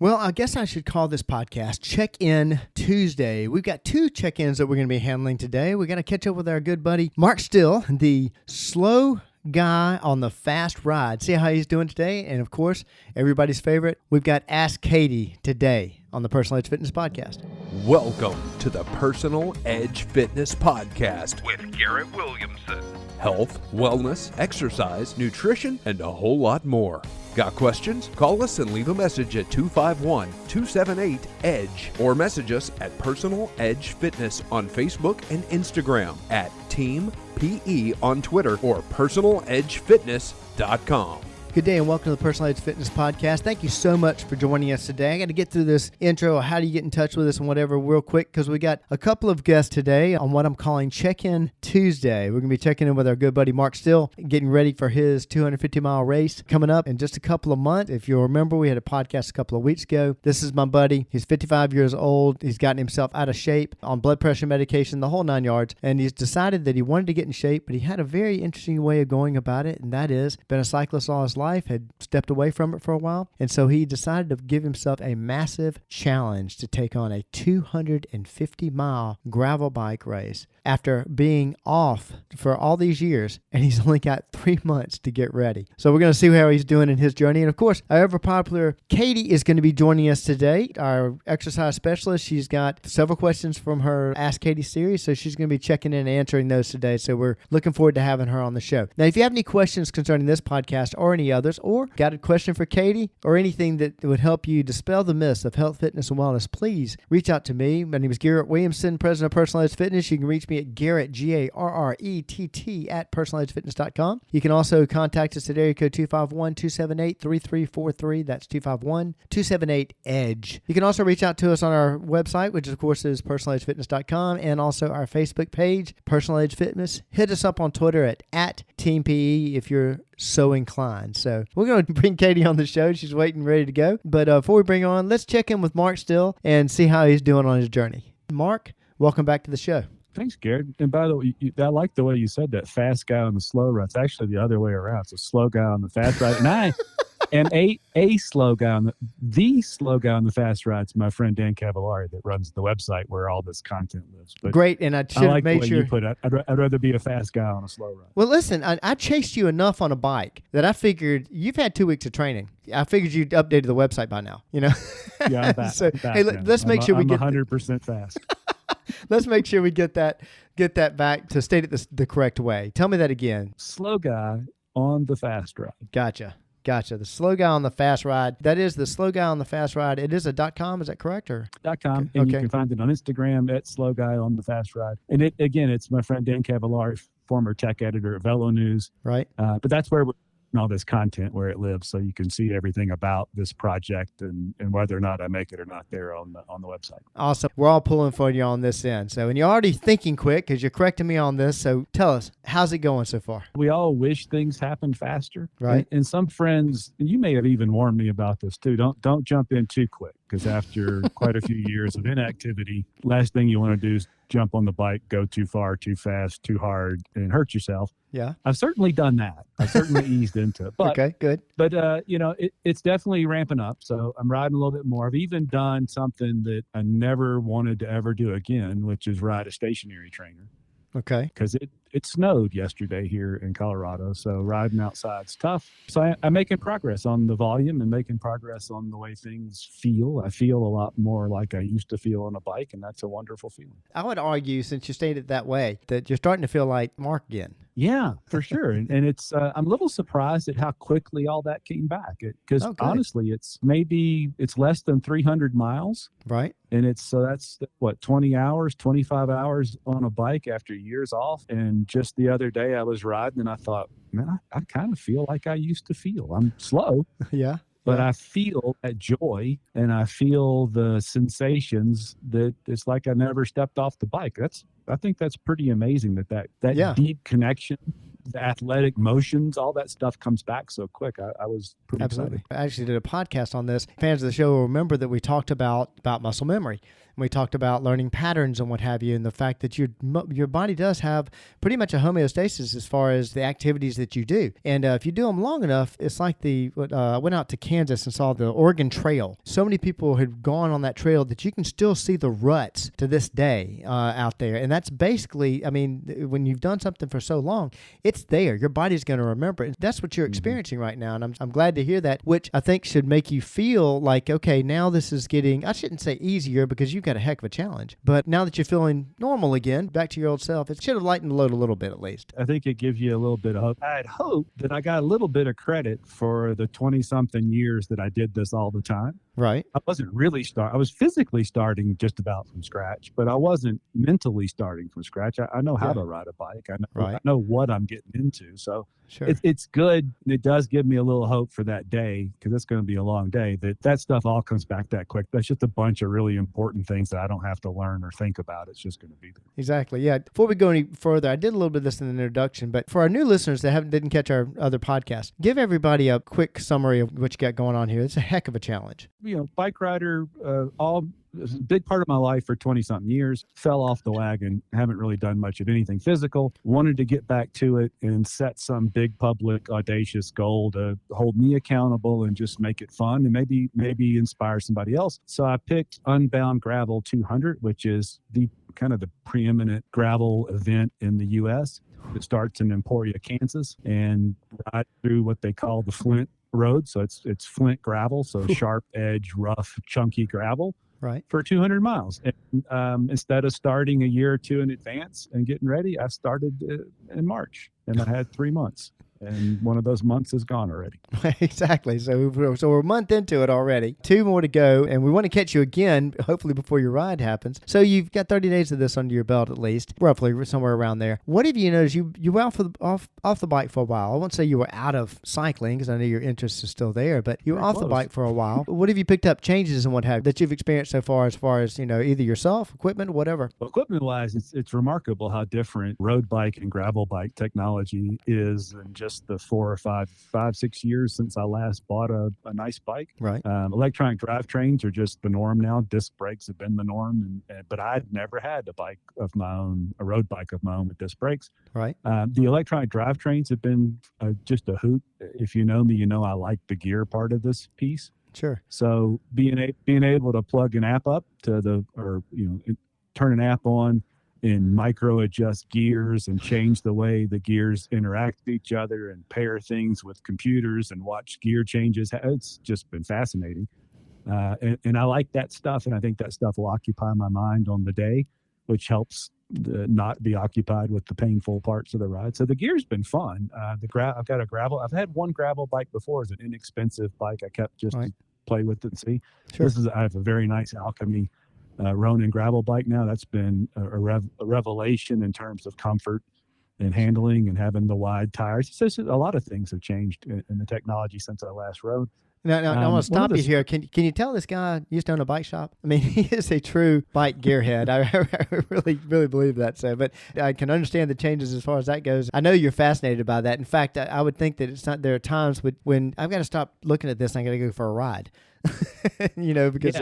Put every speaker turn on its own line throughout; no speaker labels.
Well, I guess I should call this podcast Check-In Tuesday. We've got two check-ins that we're going to be handling today. We're going to catch up with our good buddy Mark Still, the slow guy on the fast ride. See how he's doing today. And of course, everybody's favorite, we've got Ask Katie today on the Personal Edge Fitness Podcast.
Welcome to the Personal Edge Fitness Podcast with Garrett Williamson. Health, wellness, exercise, nutrition, and a whole lot more. Got questions? Call us and leave a message at 251-278-EDGE or message us at Personal Edge Fitness on Facebook and Instagram, at Team PE on Twitter, or personaledgefitness.com.
Good day and welcome to the Personal Edge Fitness Podcast. Thank you so much for joining us today. I got to get through this intro, how do you get in touch with us and whatever real quick, because we got a couple of guests today on what I'm calling Check-In Tuesday. We're going to be checking in with our good buddy Mark Still, getting ready for his 250-mile race coming up in just a couple of months. If you'll remember, we had a podcast a couple of weeks ago. This is my buddy. He's 55 years old. He's gotten himself out of shape on blood pressure medication, the whole 9 yards, and he's decided that he wanted to get in shape, but he had a very interesting way of going about it, and that is, been a cyclist all his life, had stepped away from it for a while, and so he decided to give himself a massive challenge to take on a 250-mile gravel bike race after being off for all these years, and he's only got 3 months to get ready. So we're going to see how he's doing in his journey, and of course, our ever popular Katie is going to be joining us today, our exercise specialist. She's got several questions from her Ask Katie series, so she's going to be checking in and answering those today, so we're looking forward to having her on the show. Now, if you have any questions concerning this podcast or any others, or got a question for Katie, or anything that would help you dispel the myths of health, fitness, and wellness, please reach out to me. My name is Garrett Williamson, president of Personal Edge Fitness. You can reach me at Garrett, Garrett, at personaledgefitness.com. You can also contact us at area code 251-278-3343. That's 251-278-EDGE. You can also reach out to us on our website, which of course is personaledgefitness.com, and also our Facebook page, Personal Edge Fitness. Hit us up on Twitter at Team PE if you're so inclined. So we're going to bring Katie on the show. She's waiting, ready to go. But before we bring her on, let's check in with Mark Still and see how he's doing on his journey. Mark, welcome back to the show.
Thanks, Garrett. And by the way, I like the way you said that, fast guy on the slow ride. It's actually the other way around. It's a slow guy on the fast ride. And a slow guy on the slow guy on the fast ride's my friend Dan Cavallari that runs the website where all this content lives. But
great, and I should have made sure.
You put it. I'd rather be a fast guy on a slow ride.
Well, listen, I chased you enough on a bike that I figured you've had 2 weeks of training. I figured you'd updated the website by now. You know.
Yeah, I'm back.
So
I'm back,
hey,
man.
let's make sure we get
100% fast.
Let's make sure we get that back to state it the correct way. Tell me that again.
Slow guy on the fast ride.
Gotcha. The slow guy on the fast ride. That is the slow guy on the fast ride. It is a .com. Is that correct? Or
.com. And you can find it on Instagram at slow guy on the fast ride. And it's my friend Dan Cavallari, former tech editor at Velo News.
Right.
But that's where all this content where it lives, so you can see everything about this project and whether or not I make it or not there on the website.
Awesome. We're all pulling for you on this end. So, and you're already thinking quick because you're correcting me on this. So tell us, how's it going so far?
We all wish things happened faster.
Right.
And some friends, and you may have even warned me about this too, don't jump in too quick, because after quite a few years of inactivity, last thing you want to do is jump on the bike, go too far, too fast, too hard, and hurt yourself.
Yeah.
I've certainly done that. I've certainly eased into it. But,
okay, good.
But, it's definitely ramping up. So I'm riding a little bit more. I've even done something that I never wanted to ever do again, which is ride a stationary trainer.
Okay.
Because it snowed yesterday here in Colorado, so riding outside's tough. So I'm making progress on the volume and making progress on the way things feel. I feel a lot more like I used to feel on a bike, and that's a wonderful feeling.
I would argue, since you stated it that way, that you're starting to feel like Mark again.
Yeah, for sure. And it's I'm a little surprised at how quickly all that came back. Because honestly, it's less than 300 miles.
Right.
And that's 20 hours, 25 hours on a bike after years off. And just the other day I was riding and I thought, man, I kind of feel like I used to feel. I'm slow.
Yeah.
But I feel that joy and I feel the sensations that it's like I never stepped off the bike. I think that's pretty amazing that
yeah.
deep connection the athletic motions, all that stuff comes back so quick. I was pretty
Absolutely.
excited.
I actually did a podcast on this. Fans of the show will remember that we talked about muscle memory. We talked about learning patterns and what have you, and the fact that your body does have pretty much a homeostasis as far as the activities that you do. And if you do them long enough, it's like I went out to Kansas and saw the Oregon Trail. So many people had gone on that trail that you can still see the ruts to this day out there. And that's basically, I mean, when you've done something for so long, it's there. Your body's going to remember it. That's what you're experiencing right now. And I'm glad to hear that, which I think should make you feel like, okay, now this is getting, I shouldn't say easier because you've got a heck of a challenge. But now that you're feeling normal again, back to your old self, it should have lightened the load a little bit at least.
I think it gives you a little bit of hope. I had hoped that I got a little bit of credit for the 20-something years that I did this all the time.
Right.
I wasn't really I was physically starting just about from scratch, but I wasn't mentally starting from scratch. I know how to ride a bike. I know what I'm getting into. So
sure.
It's good. It does give me a little hope for that day, because it's going to be a long day, that stuff all comes back that quick. That's just a bunch of really important things that I don't have to learn or think about. It's just going to be there.
Exactly. Yeah. Before we go any further, I did a little bit of this in the introduction, but for our new listeners that didn't catch our other podcast, give everybody a quick summary of what you got going on here. It's a heck of a challenge.
Bike rider, a big part of my life for 20-something years, fell off the wagon, haven't really done much of anything physical, wanted to get back to it and set some big public audacious goal to hold me accountable and just make it fun and maybe inspire somebody else. So I picked Unbound Gravel 200, which is the kind of the preeminent gravel event in the U.S. It starts in Emporia, Kansas, and ride through what they call the Flint Road. So it's Flint gravel, so sharp edge, rough, chunky gravel.
Right.
For 200 miles. And instead of starting a year or two in advance and getting ready, I started in March, and I had 3 months. And one of those months is gone already.
Exactly. So we're a month into it already. 2 more to go, and we want to catch you again, hopefully before your ride happens. So you've got 30 days of this under your belt at least, roughly somewhere around there. What have you noticed? You were off the bike for a while. I won't say you were out of cycling because I know your interest is still there, but you were off the bike for a while. What have you picked up, changes and what have you, that you've experienced so far as either yourself, equipment, whatever?
Well, equipment-wise, it's remarkable how different road bike and gravel bike technology is in just the 4 or 5, 6 years since I last bought a nice bike.
Right.
Electronic drivetrains are just the norm now. Disc brakes have been the norm, but I'd never had a bike of my own, a road bike of my own with disc brakes.
Right.
The electronic drivetrains have been just a hoot. If you know me, you know I like the gear part of this piece.
Sure.
So being able to plug an app up to turn an app on and micro adjust gears and change the way the gears interact with each other and pair things with computers and watch gear changes. It's just been fascinating. And I like that stuff. And I think that stuff will occupy my mind on the day, which helps not be occupied with the painful parts of the ride. So the gear's been fun. I've got a gravel. I've had one gravel bike before as an inexpensive bike. I kept just to play with it and see.
Sure.
I have a very nice Alchemy Ronin gravel bike now. That's been a revelation in terms of comfort and handling and having the wide tires. It's just a lot of things have changed in the technology since I last rode.
Now I want to stop you here. Can you tell this guy used to own a bike shop? I mean, he is a true bike gearhead. I really believe that. So, but I can understand the changes as far as that goes. I know you're fascinated by that. In fact, I would think that it's not. There are times when I've got to stop looking at this and I got to go for a ride. Because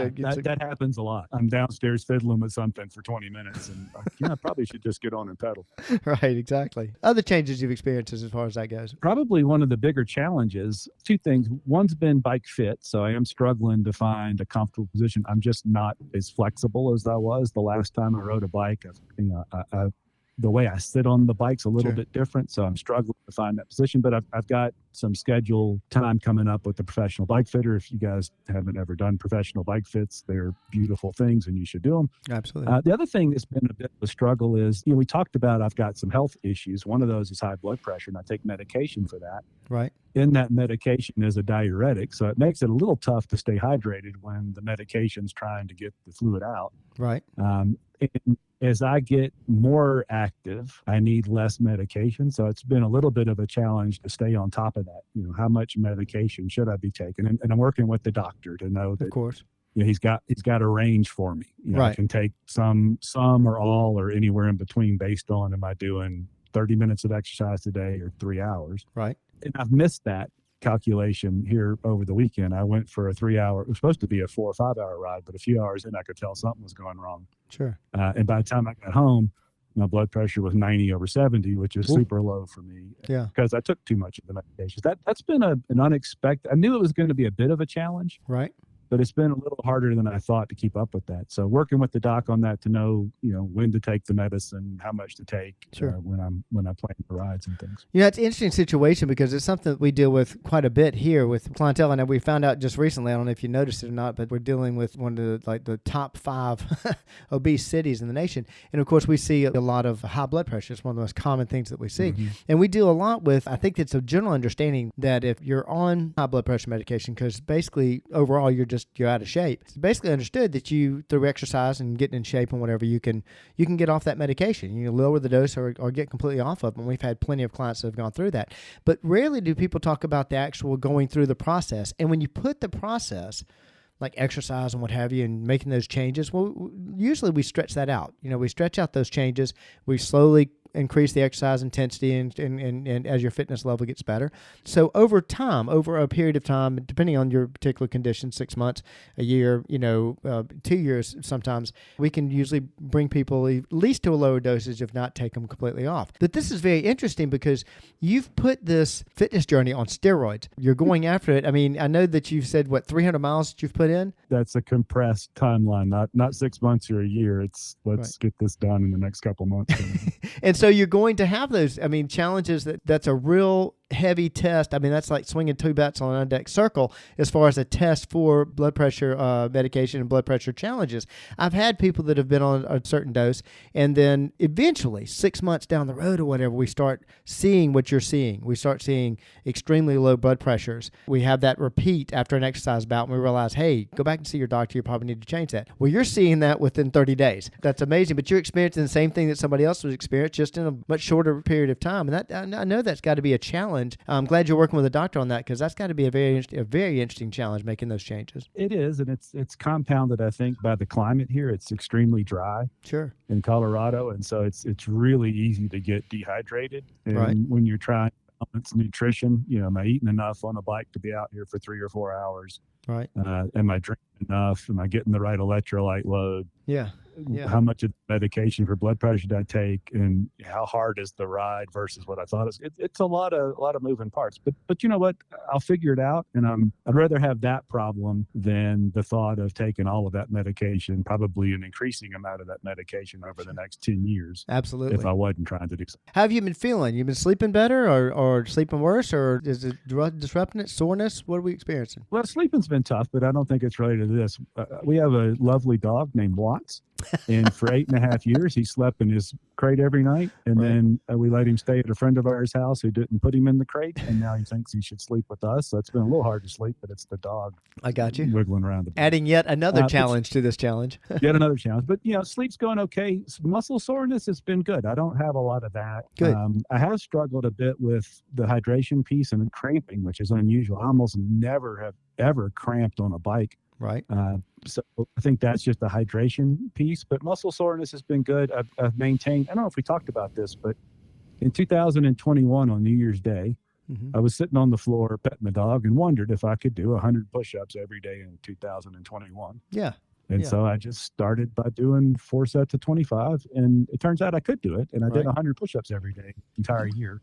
that happens a lot. I'm downstairs fiddling with something for 20 minutes, and I probably should just get on and pedal.
Right, exactly. Other changes you've experienced as far as that goes?
Probably one of the bigger challenges, 2 things. One's been bike fit, so I am struggling to find a comfortable position. I'm just not as flexible as I was the last time I rode a bike. The way I sit on the bike's a little bit different, so I'm struggling to find that position. But I've got some scheduled time coming up with the professional bike fitter. If you guys haven't ever done professional bike fits, they're beautiful things, and you should do them.
Absolutely.
The other thing that's been a bit of a struggle is, we talked about I've got some health issues. One of those is high blood pressure, and I take medication for that.
Right.
In that medication is a diuretic, so it makes it a little tough to stay hydrated when the medication's trying to get the fluid out.
Right.
And as I get more active, I need less medication. So it's been a little bit of a challenge to stay on top of that. How much medication should I be taking? And I'm working with the doctor to know that,
of course,
he's got a range for me.
Right.
I can take some or all or anywhere in between based on, am I doing 30 minutes of exercise a day or 3 hours.
Right.
And I've missed that calculation here over the weekend. I went for a 3 hour, it was supposed to be a 4 or 5 hour ride, but a few hours in, I could tell something was going wrong.
Sure.
And by the time I got home, my blood pressure was 90/70, which is super low for me.
Yeah.
Because I took too much of the medications. That's been an unexpected. I knew it was going to be a bit of a challenge.
Right.
But it's been a little harder than I thought to keep up with that. So working with the doc on that to know, when to take the medicine, how much to take when I plan the rides and things.
It's an interesting situation because it's something that we deal with quite a bit here with clientele. And we found out just recently, I don't know if you noticed it or not, but we're dealing with one of the top 5 obese cities in the nation. And of course, we see a lot of high blood pressure. It's one of the most common things that we see. Mm-hmm. And we deal a lot with, I think it's a general understanding that if you're on high blood pressure medication, because basically overall you're out of shape. It's basically understood that you, through exercise and getting in shape and whatever, you can get off that medication. You lower the dose or get completely off of them. We've had plenty of clients that have gone through that. But rarely do people talk about the actual going through the process. And when you put the process, like exercise and what have you, and making those changes, well, usually we stretch that out. We stretch out those changes. We slowly increase the exercise intensity and as your fitness level gets better. So over time, over a period of time, depending on your particular condition, 6 months, a year, 2 years sometimes, we can usually bring people at least to a lower dosage, if not take them completely off. But this is very interesting because you've put this fitness journey on steroids. You're going after it. I mean, I know that you've said, 300 miles that you've put in? That's
a compressed timeline, not 6 months or a year. It's let's get this done in the next couple months.
And so you're going to have those, challenges that's a real heavy test. That's like swinging 2 bats on an undecked circle as far as a test for blood pressure medication and blood pressure challenges. I've had people that have been on a certain dose, and then eventually 6 months down the road or whatever, we start seeing what you're seeing. We start seeing extremely low blood pressures. We have that repeat after an exercise bout, and we realize, hey, go back and see your doctor. You probably need to change that. Well, you're seeing that within 30 days. That's amazing, but you're experiencing the same thing that somebody else was experiencing just in a much shorter period of time. And that, I know that's got to be a challenge. I'm glad you're working with a doctor on that, because that's got to be a very interesting challenge, making those changes.
It is, and it's compounded, I think, by the climate here. It's extremely dry.
Sure. In
Colorado, and so it's really easy to get dehydrated. And when you're trying to balance nutrition, am I eating enough on a bike to be out here for 3 or 4 hours?
Right.
Am I drinking enough? Am I getting the right electrolyte load?
Yeah.
How much of the medication for blood pressure did I take, and how hard is the ride versus what I thought? It's a lot of moving parts, but you know what? I'll figure it out, and I'd rather have that problem than the thought of taking all of that medication, probably an increasing amount of that medication over the next 10 years.
Absolutely.
If I wasn't trying to do something.
How have you been feeling? You been sleeping better, or sleeping worse, or is it disrupting it? Soreness? What are we experiencing?
Well, sleeping's been tough, but I don't think it's related to this. We have a lovely dog named Watts. And for 8.5 years, he slept in his crate every night. And then we let him stay at a friend of ours' house who didn't put him in the crate. And now he thinks he should sleep with us. So it's been a little hard to sleep, but it's the dog.
I got you.
Wiggling around the bed.
Adding yet another challenge to this challenge.
Yet another challenge. But, sleep's going okay. Muscle soreness has been good. I don't have a lot of that.
Good.
I have struggled a bit with the hydration piece and cramping, which is unusual. I almost never have ever cramped on a bike.
Right.
So I think that's just the hydration piece, but muscle soreness has been good. I've maintained, I don't know if we talked about this, but in 2021 on New Year's Day, I was sitting on the floor petting the dog and wondered if I could do 100 push-ups every day in 2021.
Yeah.
And so I just started by doing 4 sets of 25, and it turns out I could do it. And I did 100 push-ups every day, entire year.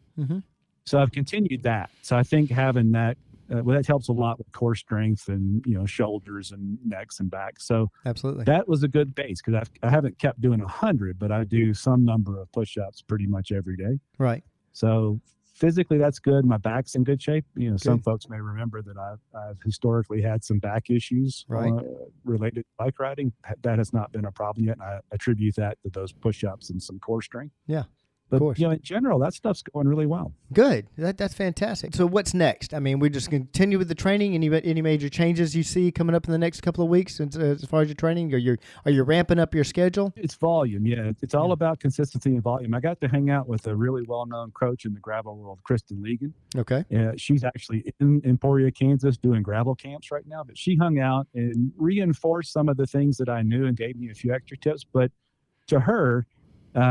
So I've continued that. So I think having that, that helps a lot with core strength and, shoulders and necks and backs. So
absolutely,
that was a good base, because I haven't kept doing 100, but I do some number of push-ups pretty much every day.
Right.
So physically, that's good. My back's in good shape. Some folks may remember that I've historically had some back issues related to bike riding. That has not been a problem yet. And I attribute that to those push-ups and some core strength.
Yeah.
But, in general, that stuff's going really well.
Good. That's fantastic. So what's next? We're just going to continue with the training. Any major changes you see coming up in the next couple of weeks as far as your training? Are you ramping up your schedule?
It's volume, yeah. It's all about consistency and volume. I got to hang out with a really well-known coach in the gravel world, Kristen Ligon.
Okay.
She's actually in Emporia, Kansas, doing gravel camps right now. But she hung out and reinforced some of the things that I knew and gave me a few extra tips. But to her,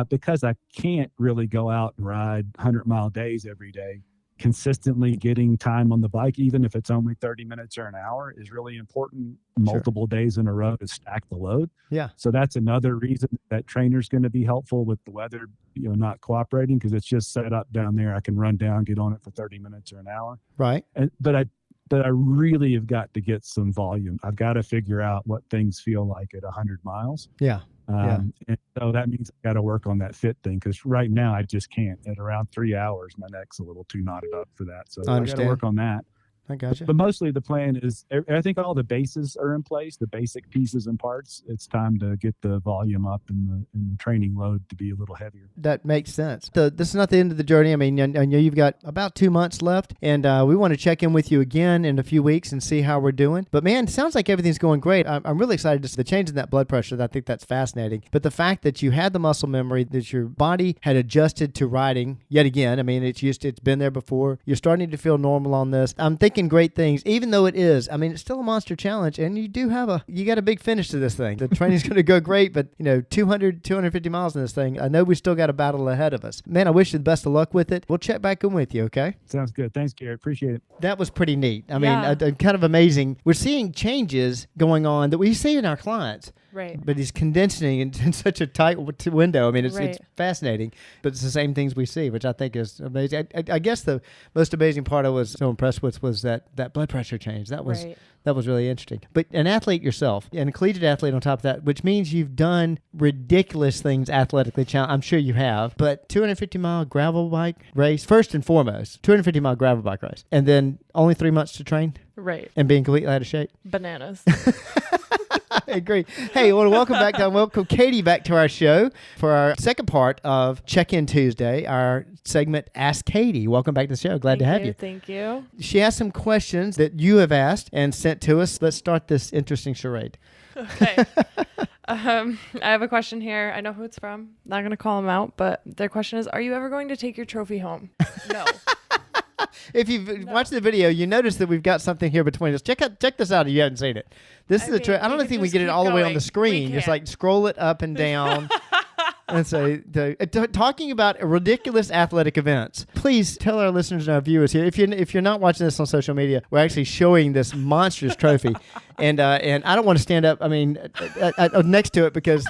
because I can't really go out and ride 100-mile days every day. Consistently getting time on the bike, even if it's only 30 minutes or an hour, is really important. Multiple days in a row to stack the load.
Yeah.
So that's another reason that trainer's going to be helpful with the weather, not cooperating, because it's just set up down there. I can run down, get on it for 30 minutes or an hour.
Right.
But I really have got to get some volume. I've got to figure out what things feel like at 100 miles.
Yeah.
And so that means I got to work on that fit thing, because right now I just can't. At around 3 hours, my neck's a little too knotted up for that. So I got to work on that.
I gotcha.
But mostly the plan is, I think all the bases are in place, the basic pieces and parts. It's time to get the volume up and the training load to be a little heavier.
That makes sense. This is not the end of the journey. I mean, I know you've got about 2 months left, and we want to check in with you again in a few weeks and see how we're doing. But man, it sounds like everything's going great. I'm really excited to see the change in that blood pressure. I think that's fascinating. But the fact that you had the muscle memory, that your body had adjusted to riding yet again. I mean, it's been there before. You're starting to feel normal on this. I'm thinking great things, even though it's still a monster challenge, and you got a big finish to this thing. The training's going to go great, but 250 miles in this thing, I know we still got a battle ahead of us. Man, I wish you the best of luck with it. We'll check back in with you, okay?
Sounds good. Thanks, Garrett. Appreciate it.
That was pretty neat. I mean, kind of amazing. We're seeing changes going on that we see in our clients.
Right.
But he's condensing in such a tight window. I mean, it's fascinating, but it's the same things we see, which I think is amazing. I guess the most amazing part I was so impressed with was that blood pressure change. That was really interesting. But an athlete yourself, and a collegiate athlete on top of that, which means you've done ridiculous things athletically. I'm sure you have. But 250-mile gravel bike race, first and foremost, 250-mile gravel bike race, and then only 3 months to train?
Right.
And being completely out of shape?
Bananas.
I agree. Hey, I want to welcome Katie back to our show for our second part of Check-In Tuesday, our segment Ask Katie. Welcome back to the show. Glad to have you.
Thank you.
She asked some questions that you have asked and sent to us. Let's start this interesting charade.
Okay. I have a question here. I know who it's from. Not going to call them out, but their question is, are you ever going to take your trophy home? No.
If you've watched the video, you notice that we've got something here between us. Check this out if you haven't seen it. This is I don't think we get it all the way on the screen. Just like scroll it up and down. And so, talking about ridiculous athletic events, please tell our listeners and our viewers here, if you're not watching this on social media, we're actually showing this monstrous trophy, and I don't want to stand up. I mean, next to it because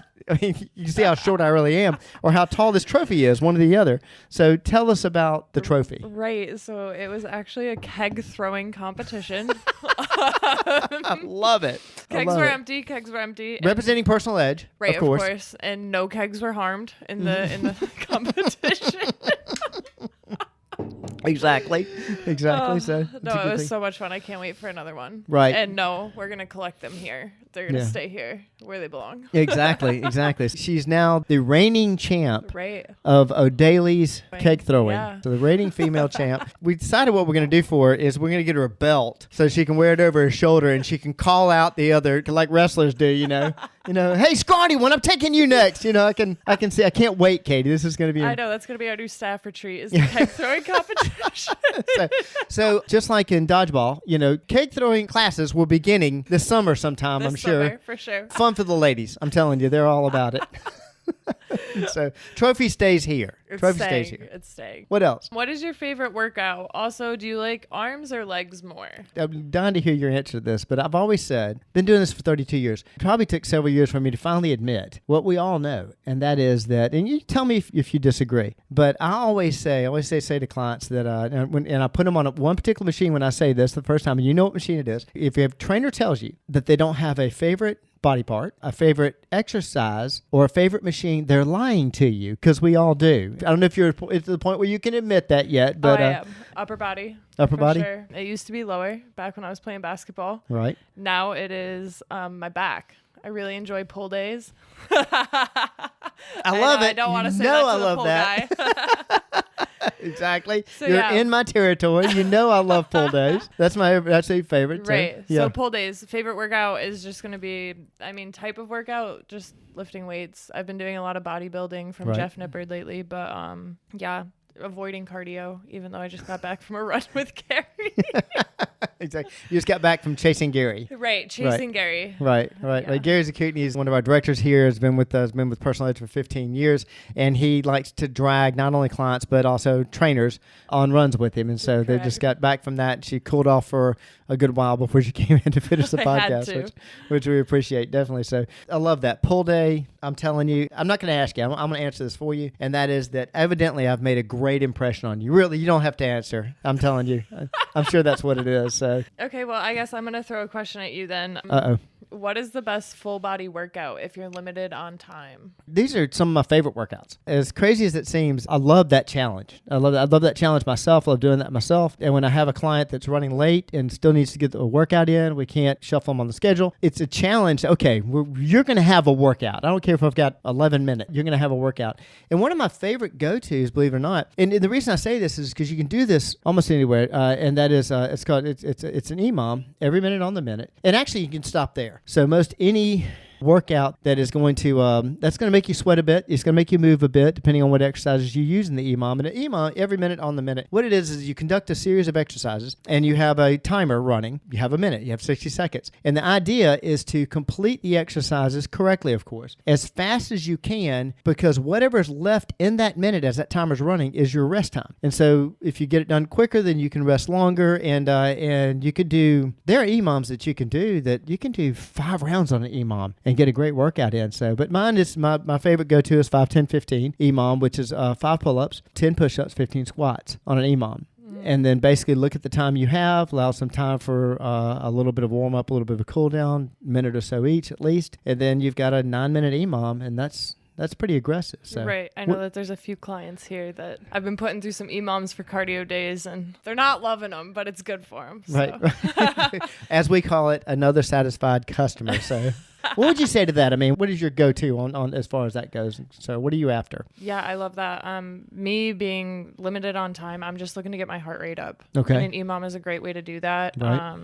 you see how short I really am, or how tall this trophy is, one or the other. So tell us about the trophy.
Right. So it was actually a keg throwing competition.
I love it.
Kegs were empty.
Representing Personal Edge,
right,
of course.
And no kegs were harmed in the competition.
Exactly. So
no, it was so much fun. I can't wait for another one.
Right.
And no, we're gonna collect them here. They're gonna stay here where they belong.
Exactly. She's now the reigning champ
of
O'Daly's keg throwing.
Yeah.
So the reigning female champ. We decided what we're going to do for her is we're going to get her a belt so she can wear it over her shoulder and she can call out the other, like wrestlers do, hey, Scotty, when I'm taking you next, I can see. I can't wait, Katie. This is going to be.
I know that's going to be our new staff retreat. Is the keg throwing competition.
so just like in dodgeball, keg throwing classes will be beginning this summer sometime. I'm sure.
For sure.
Fun for the ladies. I'm telling you, they're all about it. So trophy stays here. Stays here.
It's staying.
What else?
What is your favorite workout? Also, do you like arms or legs more?
I'm dying to hear your answer to this, but I've always said, been doing this for 32 years. It probably took several years for me to finally admit what we all know, and that is that, and you tell me if you disagree, but I always say to clients that, and I put them on one particular machine when I say this the first time, and you know what machine it is. If your trainer tells you that they don't have a favorite body part, a favorite exercise, or a favorite machine, they're lying to you, because we all do. I don't know if you're at the point where you can admit that yet, but
I am. Upper body.
Upper body?
Sure. It used to be lower back when I was playing basketball.
Right.
Now it is my back. I really enjoy pull days. I
love it.
I don't want to say
that
to
I love
the pull
that.
guy.
Exactly.
So,
You're in my territory. I love pull days. That's a favorite.
Right.
So
pull days. Favorite workout is just going to be, type of workout, just lifting weights. I've been doing a lot of bodybuilding from Jeff Nippard lately, but avoiding cardio, even though I just got back from a run with Carrie.
Exactly. You just got back from chasing Gary.
Right, chasing Gary.
Right.
Yeah.
Gary's a cutie. He's one of our directors here. Has been with Personal Edge for 15 years, and he likes to drag not only clients but also trainers on runs with him. And so they just got back from that. She cooled off for a good while before she came in to finish the podcast, which we appreciate definitely. So I love that pull day. I'm telling you, I'm not going to ask you. I'm going to answer this for you, and that is that evidently I've made a great impression on you. Really, you don't have to answer. I'm telling you. I'm sure that's what it is. So.
Okay, well, I guess I'm going to throw a question at you then. What is the best full body workout if you're limited on time?
These are some of my favorite workouts. As crazy as it seems, I love that challenge. I love that challenge myself. I love doing that myself. And when I have a client that's running late and still needs to get the workout in, we can't shuffle them on the schedule. It's a challenge. Okay, you're going to have a workout. I don't care if I've got 11 minutes. You're going to have a workout. And one of my favorite go-tos, believe it or not, and the reason I say this is because you can do this almost anywhere, and that is it's an EMOM, every minute on the minute. And actually, you can stop there. So most any workout that is going to that's going to make you sweat a bit. It's going to make you move a bit depending on what exercises you use in the EMOM. And an EMOM, every minute on the minute. What it is you conduct a series of exercises and you have a timer running. You have a minute. You have 60 seconds. And the idea is to complete the exercises correctly, of course, as fast as you can, because whatever is left in that minute as that timer's running is your rest time. And so if you get it done quicker, then you can rest longer. And you could do, there are EMOMs that you can do 5 rounds on an EMOM and get a great workout in. So, but mine is my favorite go-to is 5, 10, 15 EMOM, which is 5 pull-ups, 10 push-ups, 15 squats on an EMOM. And then basically look at the time you have, allow some time for a little bit of warm-up, a little bit of a cool-down, minute or so each at least. And then you've got a 9-minute EMOM, and that's pretty aggressive. So.
Right. I know that there's a few clients here that I've been putting through some EMOMs for cardio days, and they're not loving them, but it's good for them. So.
Right. As we call it, another satisfied customer. So what would you say to that? I mean, what is your go-to on as far as that goes? So what are you after?
Yeah, I love that. Me being limited on time, I'm just looking to get my heart rate up.
Okay.
And an EMOM is a great way to do that.
Right.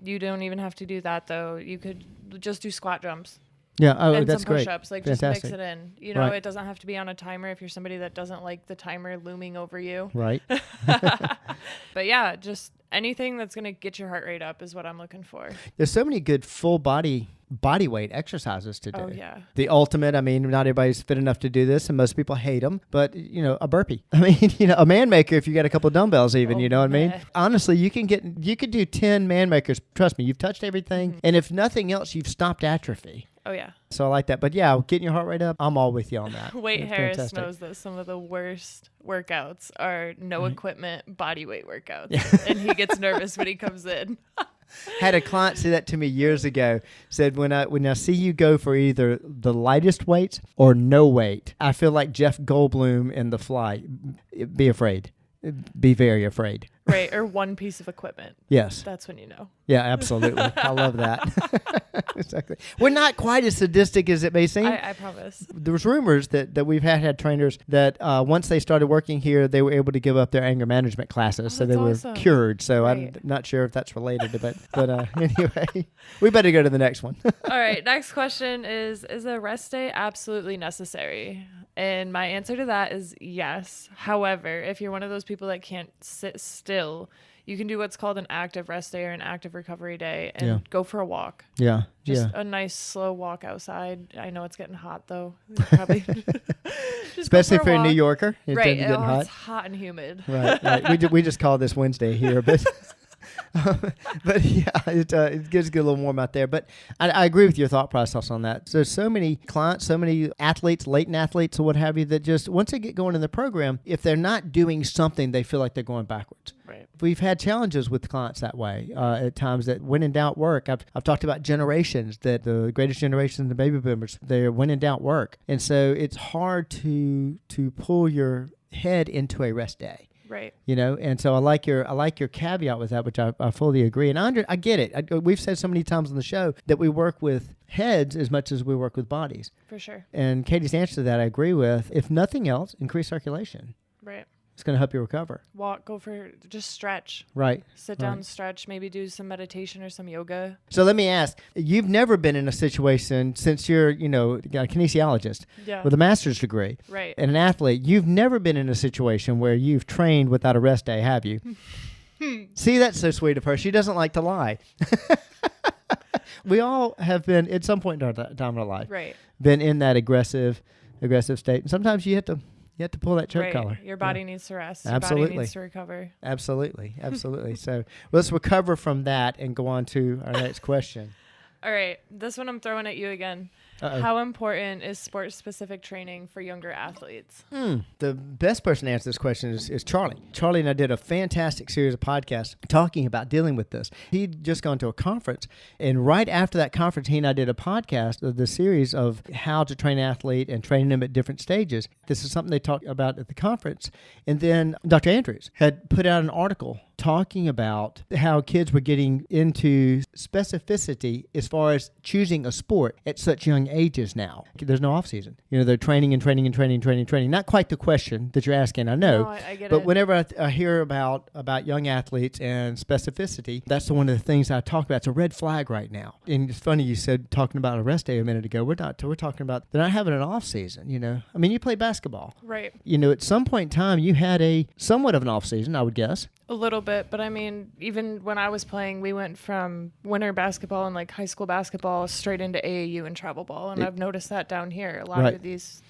You don't even have to do that, though. You could just do squat jumps.
Yeah,
and
that's
some
great.
push-ups,
Fantastic.
just mix it in. You know,
Right.
It doesn't have to be on a timer if you're somebody that doesn't like the timer looming over you.
Right.
But yeah, just anything that's going to get your heart rate up is what I'm looking for.
There's so many good full body weight exercises to do.
Oh, yeah.
The ultimate, I mean, not everybody's fit enough to do this, and most people hate them, but, a burpee. I mean, a man maker if you got a couple of dumbbells even, you know what I mean? Honestly, you could do 10 man makers. Trust me, you've touched everything, and if nothing else, you've stopped atrophy.
Oh, yeah.
So I like that. But yeah, getting your heart rate up, I'm all with you on that.
Wade
That's
Harris
fantastic.
knows that some of the worst workouts are no equipment body weight workouts.
Yeah.
And he gets nervous when he comes in.
Had a client say that to me years ago. Said when I see you go for either the lightest weights or no weight, I feel like Jeff Goldblum in The Fly. Be afraid. Be very afraid.
Right, or one piece of equipment.
Yes.
That's when you know.
Yeah, absolutely. I love that. Exactly. We're not quite as sadistic as it may seem.
I promise.
There was rumors that we've had trainers that once they started working here, they were able to give up their anger management classes, so they were
awesome.
cured. So
Right.
I'm not sure if that's related, but anyway, we better go to the next one.
All right, next question is a rest day absolutely necessary? And my answer to that is yes. However, if you're one of those people that can't sit still, you can do what's called an active rest day or an active recovery day and go for a walk.
Yeah.
Just a nice slow walk outside. I know it's getting hot though. Probably just
Especially
go
for a New
walk.
Yorker. It's
Right.
getting hot.
It's hot and humid.
Right. We just call this Wednesday here, but but yeah, it gets a little warm out there. But I agree with your thought process on that. There's so many clients, so many athletes, latent athletes or what have you, that just once they get going in the program, if they're not doing something, they feel like they're going backwards.
Right.
We've had challenges with clients that way at times, that when in doubt work. I've talked about generations, that the greatest generation, the baby boomers, they're when in doubt work. And so it's hard to pull your head into a rest day.
Right.
And so I like your caveat with that, which I fully agree. And I get it. We've said so many times on the show that we work with heads as much as we work with bodies.
For sure.
And Katie's answer to that I agree with. If nothing else, increase circulation.
Right.
It's going to help you recover.
Walk, just stretch.
Right.
Sit down, stretch, maybe do some meditation or some yoga.
So let me ask, you've never been in a situation, since you're, a kinesiologist with a master's degree,
right,
and an athlete, you've never been in a situation where you've trained without a rest day, have you? See, that's so sweet of her. She doesn't like to lie. We all have been, at some point in our time in our life,
Right.
been in that aggressive state. And sometimes you have to pull that choke
Right.
collar.
Your body needs to rest. Your
Absolutely.
body needs to recover.
Absolutely. So let's recover from that and go on to our next question.
All right. This one I'm throwing at you again.
Uh-oh.
How important is sport-specific training for younger athletes?
The best person to answer this question is Charlie. Charlie and I did a fantastic series of podcasts talking about dealing with this. He'd just gone to a conference, and right after that conference, he and I did a podcast of the series of how to train an athlete and training them at different stages. This is something they talked about at the conference. And then Dr. Andrews had put out an article talking about how kids were getting into specificity as far as choosing a sport at such young ages now. There's no off season. They're training. Not quite the question that you're asking, I know.
No, I get
but
it.
whenever I hear about young athletes and specificity, that's one of the things I talk about. It's a red flag right now. And it's funny you said talking about a rest day a minute ago. We're talking about they're not having an off season. I mean, you play basketball.
Right.
At some point in time, you had a somewhat of an off season, I would guess.
A little bit, but I mean, even when I was playing, we went from winter basketball and like high school basketball straight into AAU and travel ball. And I've noticed that down here. A lot
Right.
of these,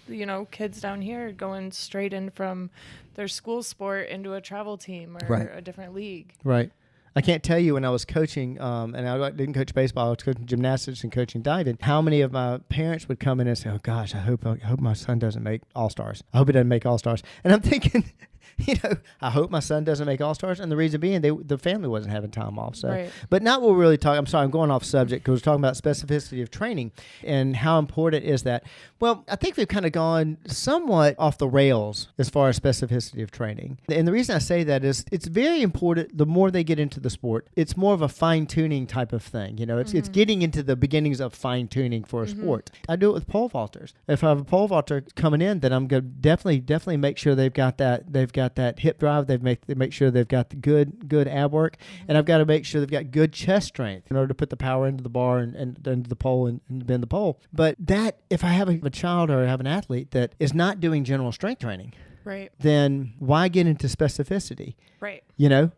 kids down here are going straight in from their school sport into a travel team or
Right.
a different league.
Right. I can't tell you when I was coaching, and I didn't coach baseball, I was coaching gymnastics and coaching diving, how many of my parents would come in and say, oh gosh, I hope my son doesn't make All-Stars. I hope he doesn't make All-Stars. And I'm thinking, I hope my son doesn't make All-Stars. And the reason being, the family wasn't having time off. So,
Right.
But not what we're really talking. I'm sorry, I'm going off subject because we're talking about specificity of training and how important is that. Well, I think we've kind of gone somewhat off the rails as far as specificity of training. And the reason I say that is it's very important. The more they get into the sport, it's more of a fine-tuning type of thing. It's getting into the beginnings of fine-tuning for a sport. I do it with pole vaulters. If I have a pole vaulter coming in, then I'm going to definitely make sure they've got that hip drive. They make sure they've got the good ab work, and I've got to make sure they've got good chest strength in order to put the power into the bar and into the pole and bend the pole. But that, if I have a child or I have an athlete that is not doing general strength training,
Right.
then why get into specificity?
Right.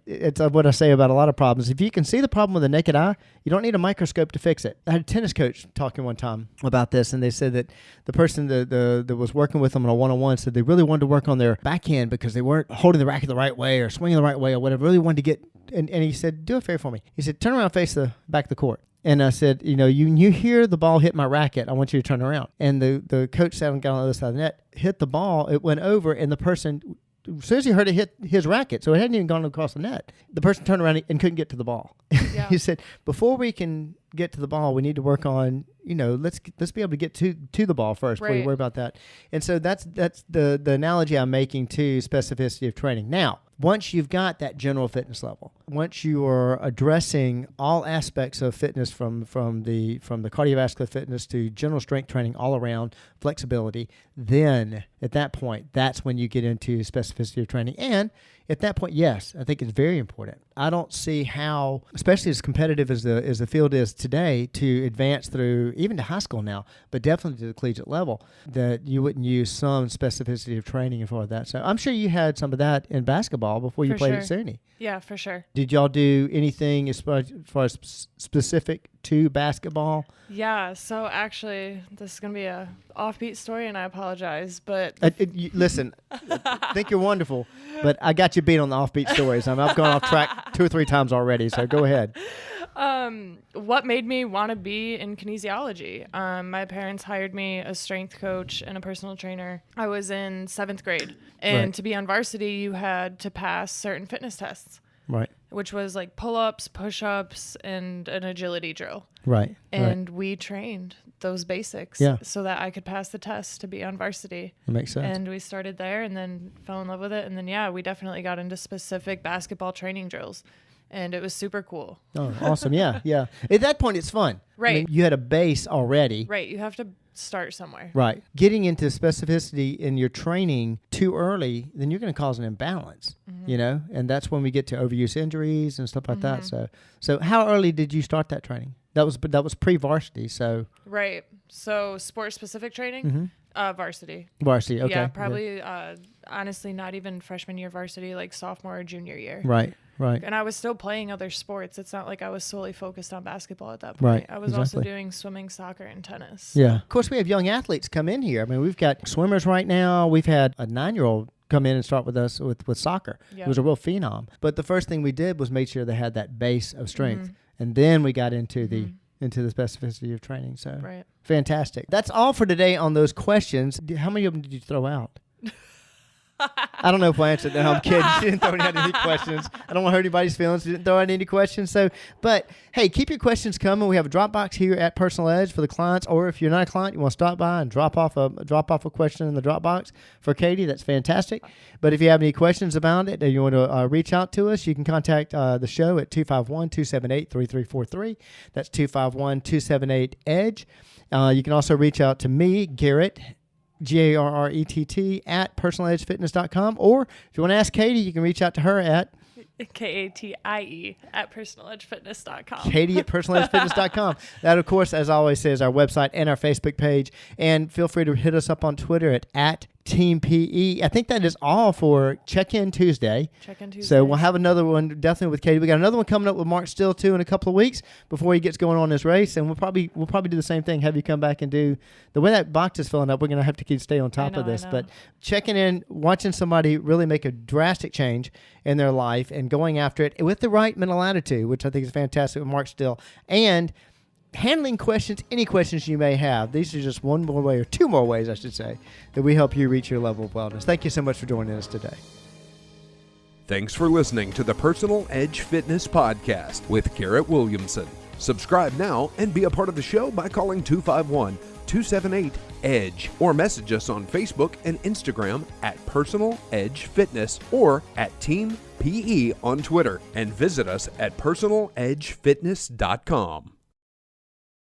It's what I say about a lot of problems. If you can see the problem with the naked eye, you don't need a microscope to fix it. I had a tennis coach talking one time about this, and they said that the person that was working with them on a one-on-one said they really wanted to work on their backhand because they weren't holding the racket the right way or swinging the right way or whatever. Really wanted to get, and he said, do a favor for me. He said, turn around, face the back of the court. And I said, you hear the ball hit my racket. I want you to turn around. And the coach sat on the other side of the net, hit the ball. It went over, and the person, as soon as he heard it hit his racket, so it hadn't even gone across the net, the person turned around and couldn't get to the ball.
Yeah.
He said, before we can get to the ball, we need to work on, let's be able to get to the ball first before you
Right.
worry about that. And so that's the analogy I'm making to specificity of training. Now, once you've got that general fitness level, once you are addressing all aspects of fitness from the cardiovascular fitness to general strength training all around, flexibility, then at that point, that's when you get into specificity of training. And at that point, yes, I think it's very important. I don't see how, especially as competitive as the field is today, to advance through even to high school now, but definitely to the collegiate level, that you wouldn't use some specificity of training and for that. So I'm sure you had some of that in basketball before you
For
played at
sure.
SUNY.
Yeah, for sure.
Did y'all do anything as far as specific to basketball?
Yeah. So actually, this is going to be a offbeat story, and I apologize, but
Listen, I think you're wonderful, but I got you beat on the offbeat stories. I've gone off track 2 or 3 times already, so go ahead.
what made me want to be in kinesiology? My parents hired me a strength coach and a personal trainer. I was in 7th grade, and
Right.
to be on varsity, you had to pass certain fitness tests,
Right,
which was like pull-ups, push-ups, and an agility drill.
right.
And we trained those basics
Yeah.
so that I could pass the test to be on varsity.
That makes sense.
And we started there and then fell in love with it. And then, yeah, we definitely got into specific basketball training drills. And it was super cool.
Oh, awesome. Yeah, yeah. At that point, it's fun.
Right.
You had a base already.
Right. You have to start somewhere.
Right. Getting into specificity in your training too early, then you're going to cause an imbalance, and that's when we get to overuse injuries and stuff like that. So how early did you start that training? That was pre-varsity, so.
Right. So sport-specific training, varsity.
Varsity, okay.
Yeah, probably, honestly, not even freshman year varsity, like sophomore or junior year.
Right. Right.
And I was still playing other sports. It's not like I was solely focused on basketball at that point.
Right,
I was also
exactly.
doing swimming, soccer, and tennis.
Yeah. Of course, we have young athletes come in here. I mean, we've got swimmers right now. We've had a 9-year-old come in and start with us with soccer.
Yeah.
It was a real phenom. But the first thing we did was make sure they had that base of strength. And then we got into the specificity of training. So
Right.
fantastic. That's all for today on those questions. How many of them did you throw out? I don't know if I answered. No, I'm kidding. She didn't throw out any questions. I don't want to hurt anybody's feelings. She didn't throw out any questions. So, but hey, keep your questions coming. We have a Dropbox here at Personal Edge for the clients, or if you're not a client, you want to stop by and drop off a question in the Dropbox for Katie. That's fantastic. But if you have any questions about it, or you want to reach out to us, you can contact the show at 251-278-3343. That's 251-278-EDGE. You can also reach out to me, Garrett, Garrett at personaledgefitness.com, or if you want to ask Katie, you can reach out to her at
Katie at personaledgefitness.com.
Katie at personaledgefitness.com. That, of course, as always, is our website and our Facebook page. And feel free to hit us up on Twitter at Team PE. I think that is all for Check-In Tuesday.
Check-In Tuesday.
So we'll have another one definitely with Katie. We got another one coming up with Mark Still too in a couple of weeks before he gets going on his race, and we'll probably do the same thing. Have you come back and do the way that box is filling up. We're going to have to stay on top of this, but checking in, watching somebody really make a drastic change in their life and going after it with the right mental attitude, which I think is fantastic with Mark Still, and handling questions, any questions you may have. These are just one more way, or two more ways, I should say, that we help you reach your level of wellness. Thank you so much for joining us today.
Thanks for listening to the Personal Edge Fitness Podcast with Garrett Williamson. Subscribe now and be a part of the show by calling 251-278-EDGE or message us on Facebook and Instagram at Personal Edge Fitness or at Team PE on Twitter, and visit us at personaledgefitness.com.